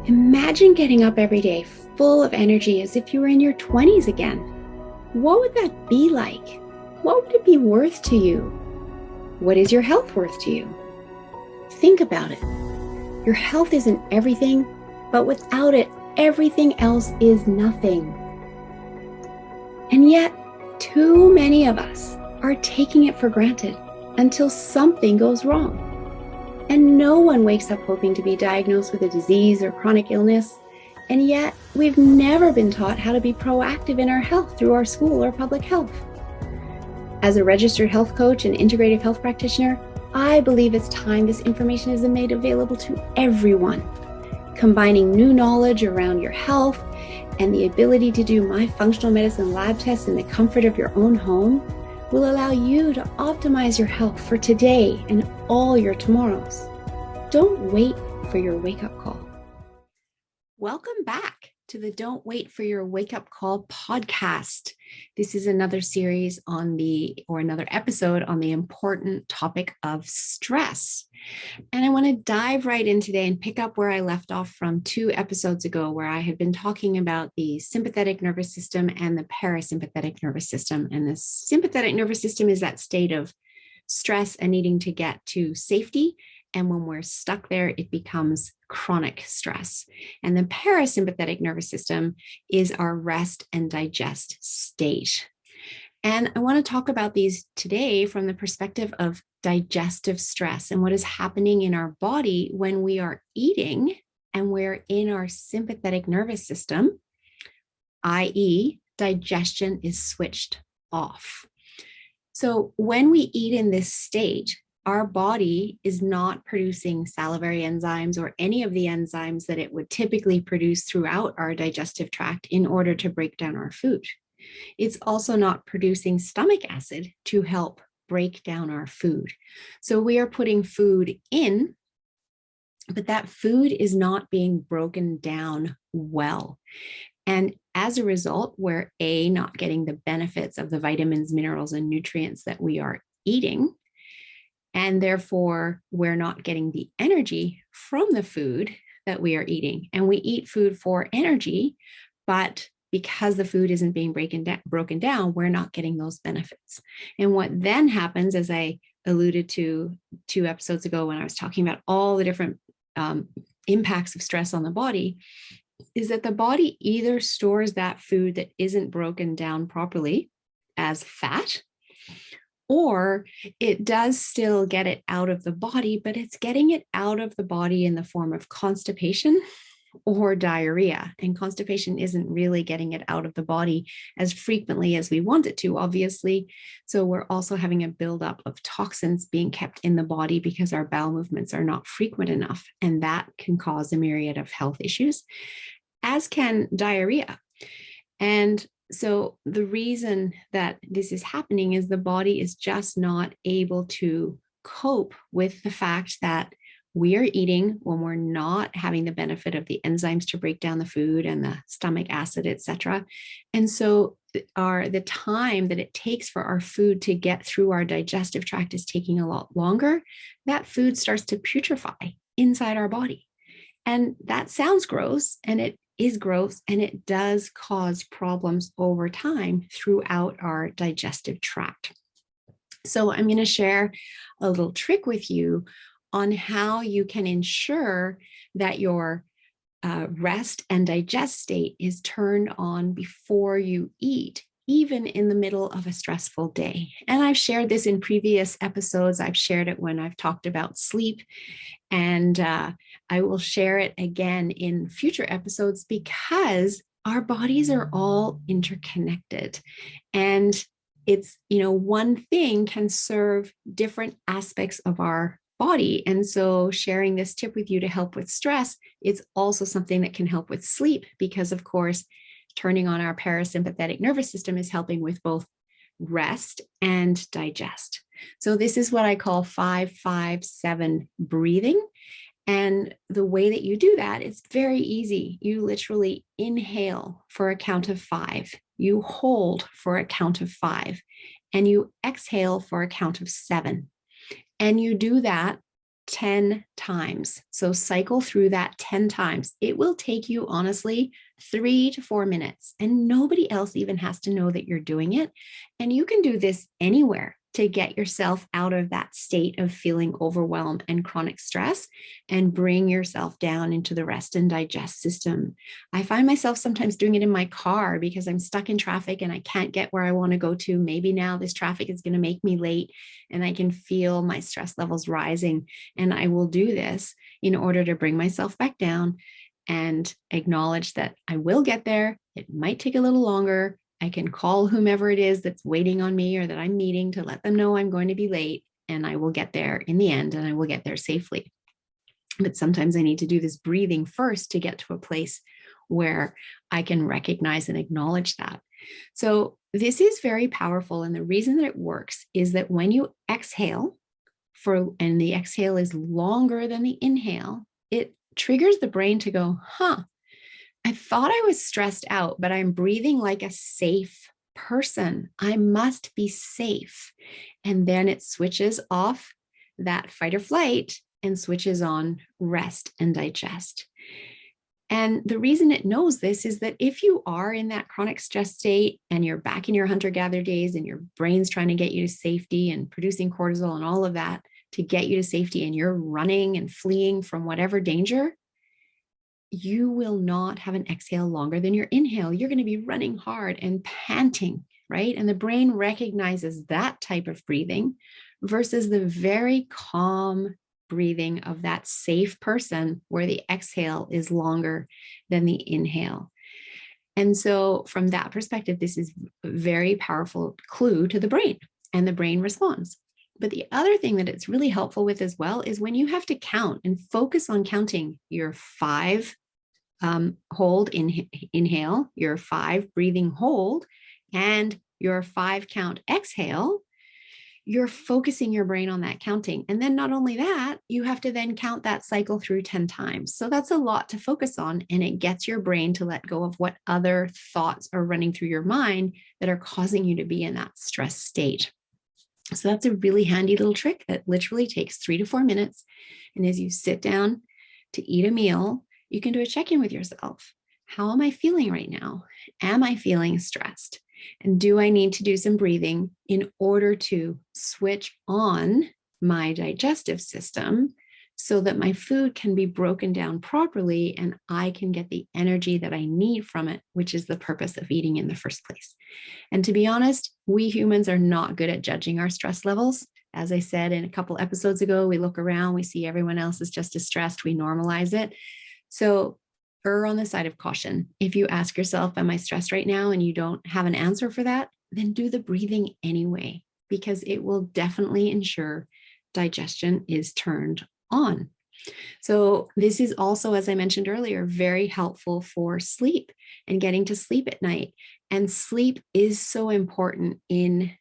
Imagine getting up every day full of energy as if you were in your 20s again. What would that be like? What would it be worth to you? What is your health worth to you? Think about it. Your health isn't everything, but without it, everything else is nothing. And yet, too many of us are taking it for granted until something goes wrong. And no one wakes up hoping to be diagnosed with a disease or chronic illness. And yet, we've never been taught how to be proactive in our health through our school or public health. As a registered health coach and integrative health practitioner, I believe it's time this information is made available to everyone. Combining new knowledge around your health and the ability to do my functional medicine lab tests in the comfort of your own home will allow you to optimize your health for today and all your tomorrows. Don't wait for your wake-up call. Welcome back to the Don't Wait for Your Wake-Up Call podcast. This is another series another episode on the important topic of stress. And I want to dive right in today and pick up where I left off from 2 episodes ago, where I had been talking about the sympathetic nervous system and the parasympathetic nervous system. And the sympathetic nervous system is that state of stress and needing to get to safety. And when we're stuck there, it becomes chronic stress. And the parasympathetic nervous system is our rest and digest state. And I want to talk about these today from the perspective of digestive stress and what is happening in our body when we are eating and we're in our sympathetic nervous system, i.e., digestion is switched off. So when we eat in this state, our body is not producing salivary enzymes or any of the enzymes that it would typically produce throughout our digestive tract in order to break down our food. It's also not producing stomach acid to help break down our food. So we are putting food in, but that food is not being broken down well. And as a result, we're not getting the benefits of the vitamins, minerals, and nutrients that we are eating. And therefore, we're not getting the energy from the food that we are eating. And we eat food for energy, but because the food isn't being broken down, we're not getting those benefits. And what then happens, as I alluded to 2 episodes ago when I was talking about all the different impacts of stress on the body, is that the body either stores that food that isn't broken down properly as fat, or it does still get it out of the body, but it's getting it out of the body in the form of constipation or diarrhea. And constipation isn't really getting it out of the body as frequently as we want it to, obviously. So we're also having a buildup of toxins being kept in the body because our bowel movements are not frequent enough. And that can cause a myriad of health issues, as can diarrhea. And so the reason that this is happening is the body is just not able to cope with the fact that we are eating when we're not having the benefit of the enzymes to break down the food and the stomach acid, etc. And so the time that it takes for our food to get through our digestive tract is taking a lot longer. That food starts to putrefy inside our body. And that sounds gross, and it is gross, and it does cause problems over time throughout our digestive tract. So I'm going to share a little trick with you on how you can ensure that your rest and digest state is turned on before you eat, even in the middle of a stressful day. And I've shared this in previous episodes. I've shared it when I've talked about sleep, and I will share it again in future episodes because our bodies are all interconnected. And it's, one thing can serve different aspects of our body. And so sharing this tip with you to help with stress, it's also something that can help with sleep because, of course, turning on our parasympathetic nervous system is helping with both rest and digest. So this is what I call 5-5-7 breathing. And the way that you do that, it's very easy. You literally inhale for a count of 5. You hold for a count of 5, and you exhale for a count of 7. And you do that 10 times. So cycle through that 10 times. It will take you, honestly, 3 to 4 minutes, and nobody else even has to know that you're doing it. And you can do this anywhere to get yourself out of that state of feeling overwhelmed and chronic stress and bring yourself down into the rest and digest system. I find myself sometimes doing it in my car because I'm stuck in traffic and I can't get where I want to go to. Maybe now this traffic is going to make me late and I can feel my stress levels rising. And I will do this in order to bring myself back down and acknowledge that I will get there. It might take a little longer. I can call whomever it is that's waiting on me or that I'm meeting to let them know I'm going to be late, and I will get there in the end, and I will get there safely. But sometimes I need to do this breathing first to get to a place where I can recognize and acknowledge that. So this is very powerful. And the reason that it works is that when you exhale, and the exhale is longer than the inhale, it triggers the brain to go, I thought I was stressed out, but I'm breathing like a safe person. I must be safe. And then it switches off that fight or flight and switches on rest and digest. And the reason it knows this is that if you are in that chronic stress state and you're back in your hunter-gatherer days and your brain's trying to get you to safety and producing cortisol and all of that to get you to safety, and you're running and fleeing from whatever danger, you will not have an exhale longer than your inhale. You're going to be running hard and panting, right? And the brain recognizes that type of breathing versus the very calm breathing of that safe person where the exhale is longer than the inhale. And so from that perspective, this is a very powerful clue to the brain, and the brain responds. But the other thing that it's really helpful with as well is when you have to count and focus on counting your 5 hold, inhale, your 5 breathing hold, and your 5 count exhale, you're focusing your brain on that counting. And then not only that, you have to then count that cycle through 10 times. So that's a lot to focus on, and it gets your brain to let go of what other thoughts are running through your mind that are causing you to be in that stress state. So that's a really handy little trick that literally takes 3 to 4 minutes. And as you sit down to eat a meal, you can do a check-in with yourself. How am I feeling right now? Am I feeling stressed? And do I need to do some breathing in order to switch on my digestive system so that my food can be broken down properly and I can get the energy that I need from it, which is the purpose of eating in the first place. And to be honest, we humans are not good at judging our stress levels. As I said in a couple episodes ago, we look around, we see everyone else is just as stressed, we normalize it. So err on the side of caution. If you ask yourself, am I stressed right now? And you don't have an answer for that, then do the breathing anyway, because it will definitely ensure digestion is turned on. So this is also, as I mentioned earlier, very helpful for sleep and getting to sleep at night. And sleep is so important in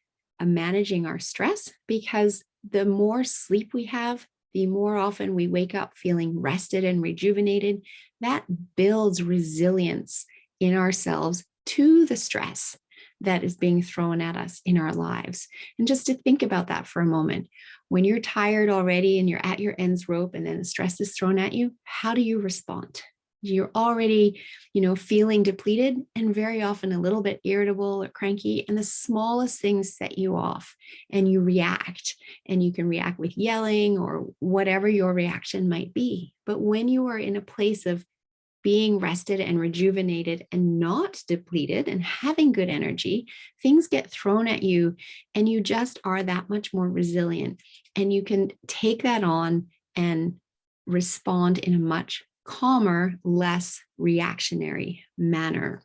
managing our stress, because the more sleep we have, the more often we wake up feeling rested and rejuvenated. That builds resilience in ourselves to the stress that is being thrown at us in our lives. And just to think about that for a moment, when you're tired already and you're at your ends rope and then the stress is thrown at you, how do you respond? You're already, feeling depleted and very often a little bit irritable or cranky, and the smallest things set you off and you react, and you can react with yelling or whatever your reaction might be. But when you are in a place of being rested and rejuvenated and not depleted and having good energy, things get thrown at you and you just are that much more resilient, and you can take that on and respond in a much calmer, less reactionary manner.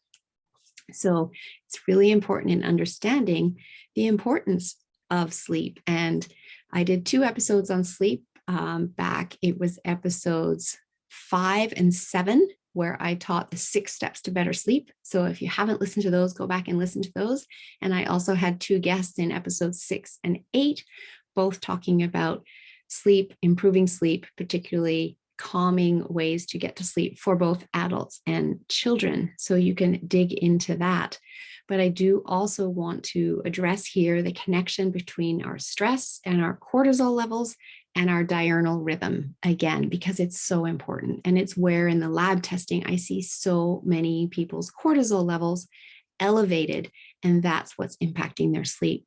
So it's really important in understanding the importance of sleep. And I did 2 episodes on sleep back. It was episodes 5 and 7, where I taught the 6 steps to better sleep. So if you haven't listened to those, go back and listen to those. And I also had 2 guests in episodes 6 and 8, both talking about sleep, improving sleep, particularly calming ways to get to sleep for both adults and children. So you can dig into that. But I do also want to address here the connection between our stress and our cortisol levels and our diurnal rhythm, again, because it's so important. And it's where in the lab testing, I see so many people's cortisol levels elevated, and that's what's impacting their sleep.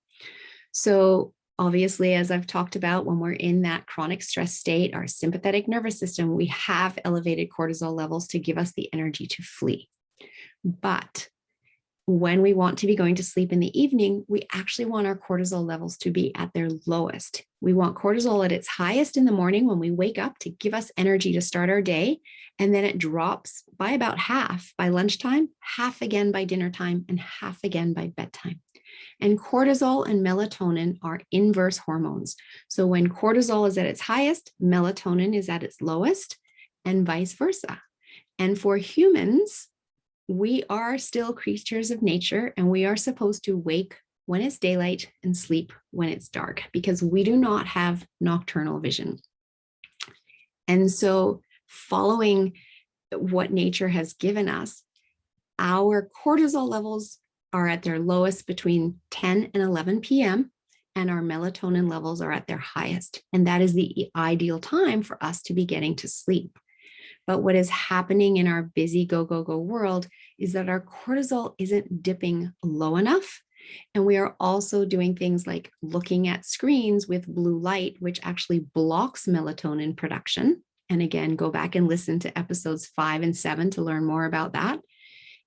So obviously, as I've talked about, when we're in that chronic stress state, our sympathetic nervous system, we have elevated cortisol levels to give us the energy to flee. But when we want to be going to sleep in the evening, we actually want our cortisol levels to be at their lowest. We want cortisol at its highest in the morning when we wake up to give us energy to start our day. And then it drops by about half by lunchtime, half again by dinner time, and half again by bedtime. And cortisol and melatonin are inverse hormones. So when cortisol is at its highest, melatonin is at its lowest, and vice versa. And for humans, we are still creatures of nature, and we are supposed to wake when it's daylight and sleep when it's dark, because we do not have nocturnal vision. And so, following what nature has given us, our cortisol levels are at their lowest between 10 and 11 p.m., and our melatonin levels are at their highest. And that is the ideal time for us to be getting to sleep. But what is happening in our busy go, go, go world is that our cortisol isn't dipping low enough. And we are also doing things like looking at screens with blue light, which actually blocks melatonin production. And again, go back and listen to episodes 5 and 7 to learn more about that.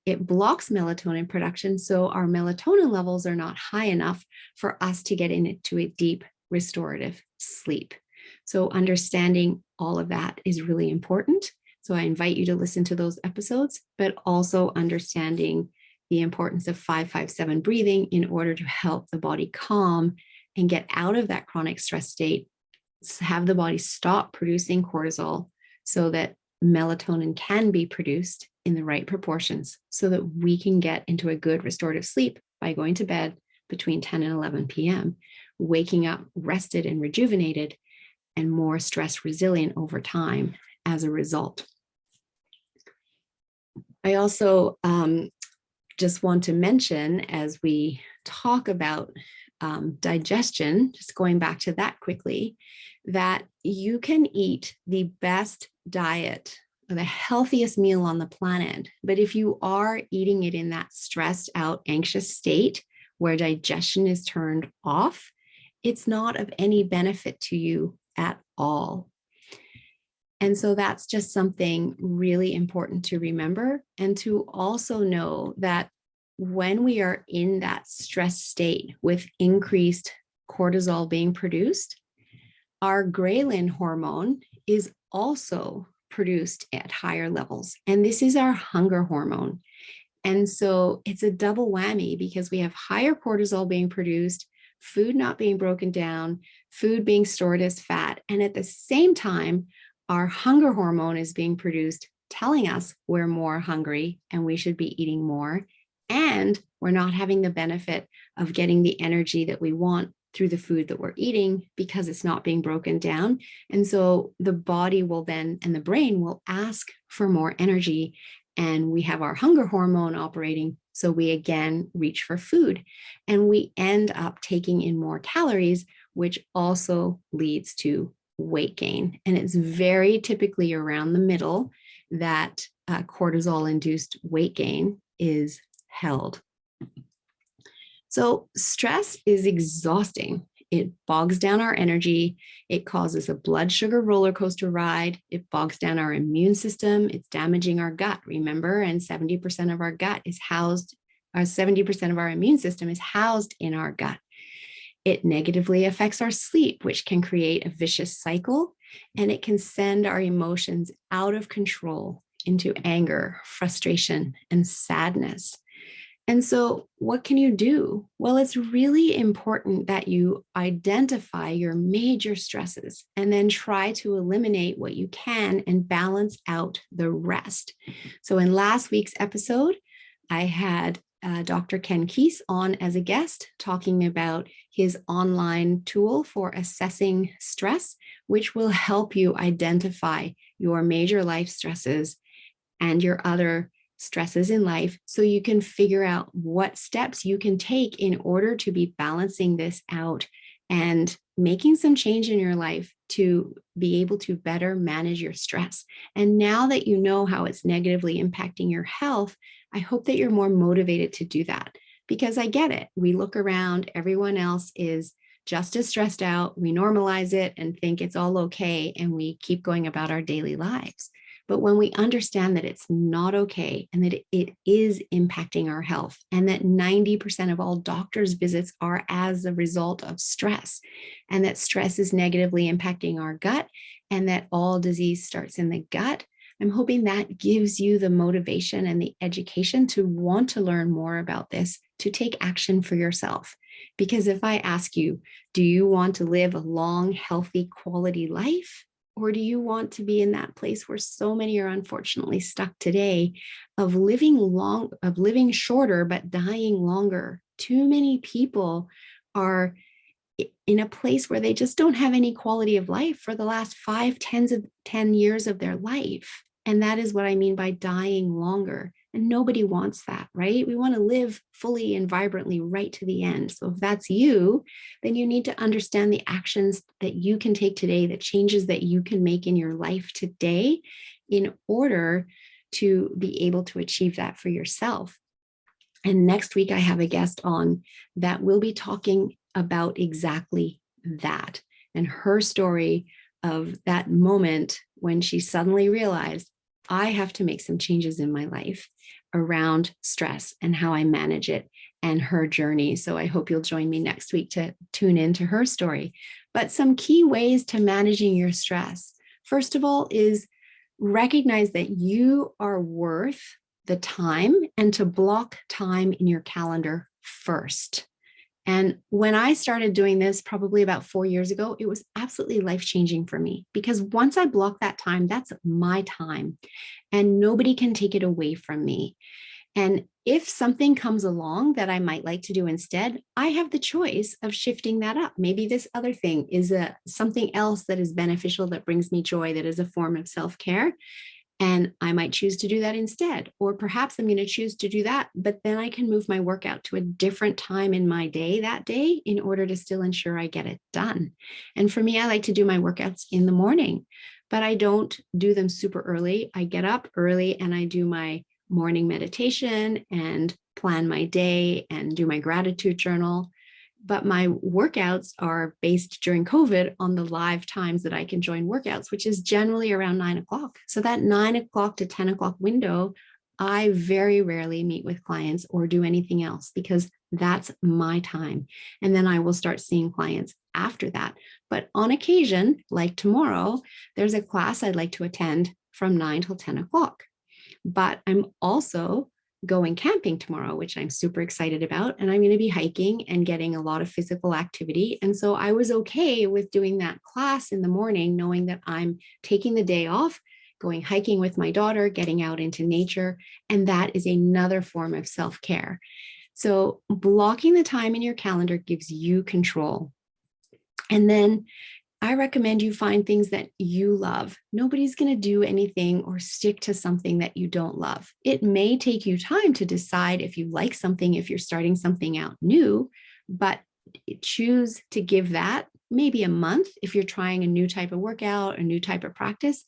It blocks melatonin production, so our melatonin levels are not high enough for us to get into a deep restorative sleep. So understanding all of that is really important. So I invite you to listen to those episodes, but also understanding the importance of 5-5-7 breathing in order to help the body calm and get out of that chronic stress state, have the body stop producing cortisol so that melatonin can be produced in the right proportions so that we can get into a good restorative sleep by going to bed between 10 and 11 p.m., waking up rested and rejuvenated and more stress resilient over time as a result. I also just want to mention, as we talk about digestion, just going back to that quickly, that you can eat the best diet, the healthiest meal on the planet. But if you are eating it in that stressed out, anxious state where digestion is turned off, it's not of any benefit to you at all. And so that's just something really important to remember, and to also know that when we are in that stress state with increased cortisol being produced, our ghrelin hormone is also produced at higher levels. And this is our hunger hormone. And so it's a double whammy because we have higher cortisol being produced, food not being broken down, food being stored as fat. And at the same time, our hunger hormone is being produced, telling us we're more hungry and we should be eating more. And we're not having the benefit of getting the energy that we want through the food that we're eating because it's not being broken down. And so the body will then, and the brain will ask for more energy. And we have our hunger hormone operating. So we again reach for food and we end up taking in more calories, which also leads to weight gain. And it's very typically around the middle that cortisol-induced weight gain is held. So stress is exhausting. It bogs down our energy. It causes a blood sugar roller coaster ride. It bogs down our immune system. It's damaging our gut, remember? And 70% of our gut is housed, or 70% of our immune system is housed in our gut. It negatively affects our sleep, which can create a vicious cycle, and it can send our emotions out of control into anger, frustration, and sadness. And so what can you do? Well, it's really important that you identify your major stresses and then try to eliminate what you can and balance out the rest. So in last week's episode, I had Dr. Ken Keese on as a guest talking about his online tool for assessing stress, which will help you identify your major life stresses and your other stresses in life so you can figure out what steps you can take in order to be balancing this out and making some change in your life to be able to better manage your stress. And now that you know how it's negatively impacting your health, I hope that you're more motivated to do that, because I get it. We look around, everyone else is just as stressed out. We normalize it and think it's all okay, and we keep going about our daily lives. But when we understand that it's not okay and that it is impacting our health, and that 90% of all doctors' visits are as a result of stress, and that stress is negatively impacting our gut, and that all disease starts in the gut, I'm hoping that gives you the motivation and the education to want to learn more about this, to take action for yourself. Because if I ask you, do you want to live a long, healthy, quality life? Or do you want to be in that place where so many are unfortunately stuck today, of living shorter, but dying longer? Too many people are in a place where they just don't have any quality of life for the last 10 years of their life. And that is what I mean by dying longer. And nobody wants that, right? We want to live fully and vibrantly right to the end. So if that's you, then you need to understand the actions that you can take today, the changes that you can make in your life today in order to be able to achieve that for yourself. And next week, I have a guest on that will be talking about exactly that, and her story of that moment when she suddenly realized, I have to make some changes in my life around stress and how I manage it, and her journey. So I hope you'll join me next week to tune into her story. But some key ways to managing your stress, first of all, is recognize that you are worth the time, and to block time in your calendar first. And when I started doing this probably about 4 years ago, it was absolutely life-changing for me, because once I block that time, that's my time and nobody can take it away from me. And if something comes along that I might like to do instead, I have the choice of shifting that up. Maybe this other thing is something else that is beneficial, that brings me joy, that is a form of self-care. And I might choose to do that instead. Or perhaps I'm going to choose to do that, but then I can move my workout to a different time in my day that day in order to still ensure I get it done. And for me, I like to do my workouts in the morning, but I don't do them super early. I get up early and I do my morning meditation and plan my day and do my gratitude journal. But my workouts are based during COVID on the live times that I can join workouts, which is generally around 9 o'clock. So that 9 o'clock to 10 o'clock window, I very rarely meet with clients or do anything else, because that's my time. And then I will start seeing clients after that. But on occasion, like tomorrow, there's a class I'd like to attend from 9 till 10 o'clock. But I'm also going camping tomorrow, which I'm super excited about. And I'm going to be hiking and getting a lot of physical activity. And so I was okay with doing that class in the morning, knowing that I'm taking the day off, going hiking with my daughter, getting out into nature. And that is another form of self-care. So blocking the time in your calendar gives you control. And then I recommend you find things that you love. Nobody's going to do anything or stick to something that you don't love. It may take you time to decide if you like something, if you're starting something out new, but choose to give that maybe a month if you're trying a new type of workout, a new type of practice,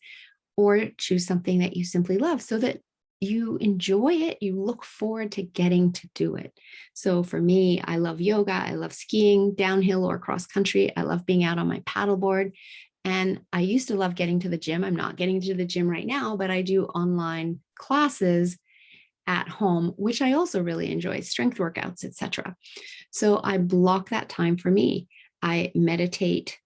or choose something that you simply love so that you enjoy it, you look forward to getting to do it. So for me, I love yoga, I love skiing, downhill or cross country. I love being out on my paddleboard. And I used to love getting to the gym. I'm not getting to the gym right now, but I do online classes at home, which I also really enjoy, strength workouts, etc. So I block that time for me. I meditate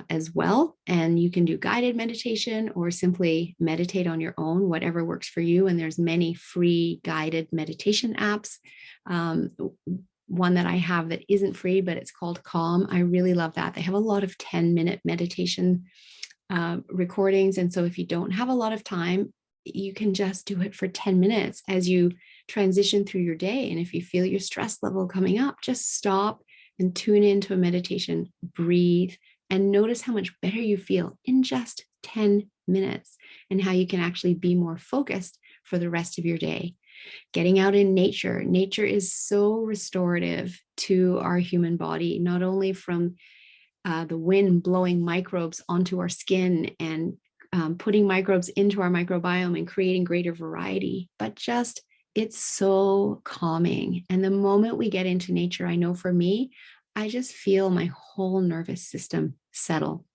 as well. And you can do guided meditation or simply meditate on your own, whatever works for you. And there's many free guided meditation apps. One that I have that isn't free, but it's called Calm. I really love that. They have a lot of 10-minute meditation recordings. And so if you don't have a lot of time, you can just do it for 10 minutes as you transition through your day. And if you feel your stress level coming up, just stop and tune into a meditation, breathe, and notice how much better you feel in just 10 minutes, and how you can actually be more focused for the rest of your day. Getting out in nature. Nature is so restorative to our human body, not only from the wind blowing microbes onto our skin and putting microbes into our microbiome and creating greater variety, but just it's so calming. And the moment we get into nature, I know for me, I just feel my whole nervous system settle.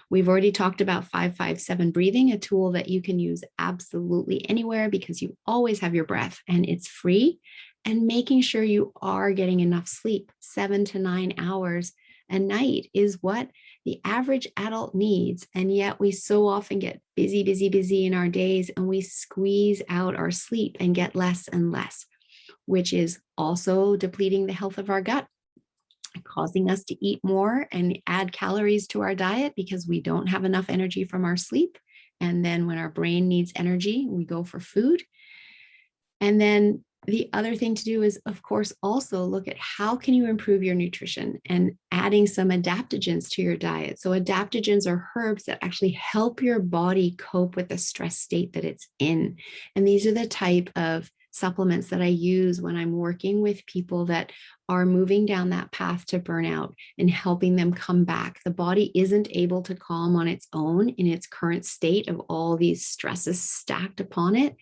We've already talked about 557 breathing, a tool that you can use absolutely anywhere because you always have your breath and it's free. And making sure you are getting enough sleep, 7 to 9 hours a night is what the average adult needs. And yet we so often get busy, busy, busy in our days, and we squeeze out our sleep and get less and less, which is also depleting the health of our gut, causing us to eat more and add calories to our diet because we don't have enough energy from our sleep. And then when our brain needs energy, we go for food. And then the other thing to do is, of course, also look at how can you improve your nutrition and adding some adaptogens to your diet. So adaptogens are herbs that actually help your body cope with the stress state that it's in. And these are the type of supplements that I use when I'm working with people that are moving down that path to burnout and helping them come back. The body isn't able to calm on its own in its current state of all these stresses stacked upon it,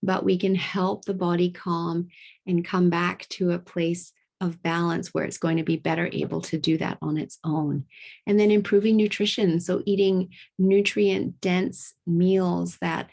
but we can help the body calm and come back to a place of balance where it's going to be better able to do that on its own. And then improving nutrition. So eating nutrient dense meals that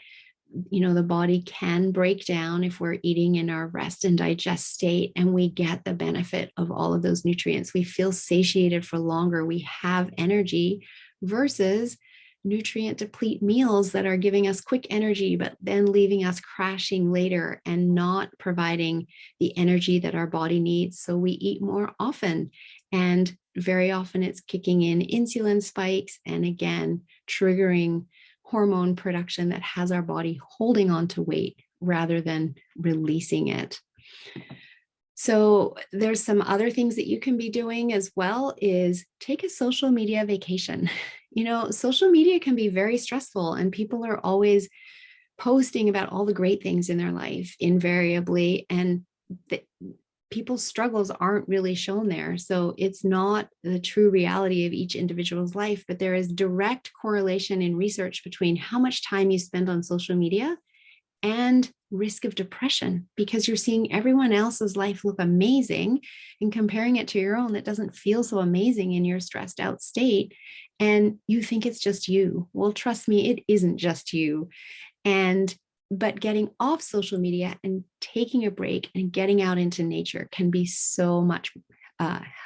the body can break down if we're eating in our rest and digest state, and we get the benefit of all of those nutrients. We feel satiated for longer. We have energy versus nutrient deplete meals that are giving us quick energy, but then leaving us crashing later and not providing the energy that our body needs. So we eat more often, and very often it's kicking in insulin spikes and again, triggering hormone production that has our body holding on to weight rather than releasing it. So there's some other things that you can be doing as well is take a social media vacation. Social media can be very stressful and people are always posting about all the great things in their life invariably. And people's struggles aren't really shown there. So it's not the true reality of each individual's life, but there is direct correlation in research between how much time you spend on social media and risk of depression, because you're seeing everyone else's life look amazing and comparing it to your own that doesn't feel so amazing in your stressed out state. And you think it's just you. Well, trust me, it isn't just you. But getting off social media and taking a break and getting out into nature can be so much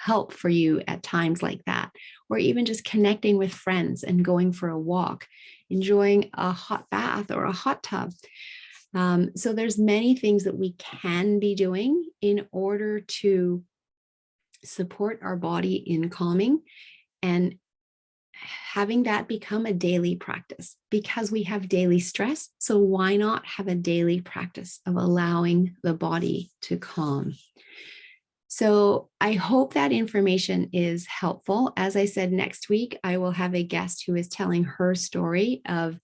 help for you at times like that, or even just connecting with friends and going for a walk, enjoying a hot bath or a hot tub. So there's many things that we can be doing in order to support our body in calming and having that become a daily practice, because we have daily stress. So why not have a daily practice of allowing the body to calm? So I hope that information is helpful. As I said, next week, I will have a guest who is telling her story of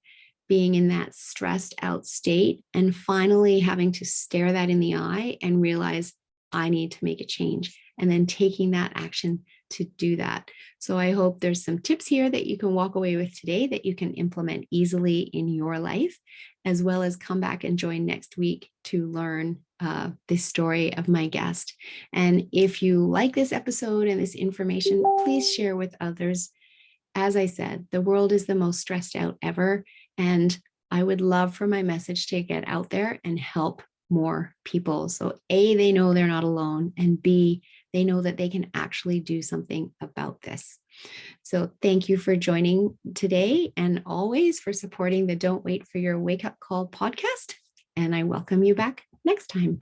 being in that stressed out state and finally having to stare that in the eye and realize I need to make a change, and then taking that action to do that. So I hope there's some tips here that you can walk away with today that you can implement easily in your life, as well as come back and join next week to learn this story of my guest. And if you like this episode and this information, please share with others. As I said, the world is the most stressed out ever, and I would love for my message to get out there and help more people. So A, they know they're not alone, and B, they know that they can actually do something about this. So thank you for joining today, and always for supporting the Don't Wait for Your Wake Up Call podcast. And I welcome you back next time.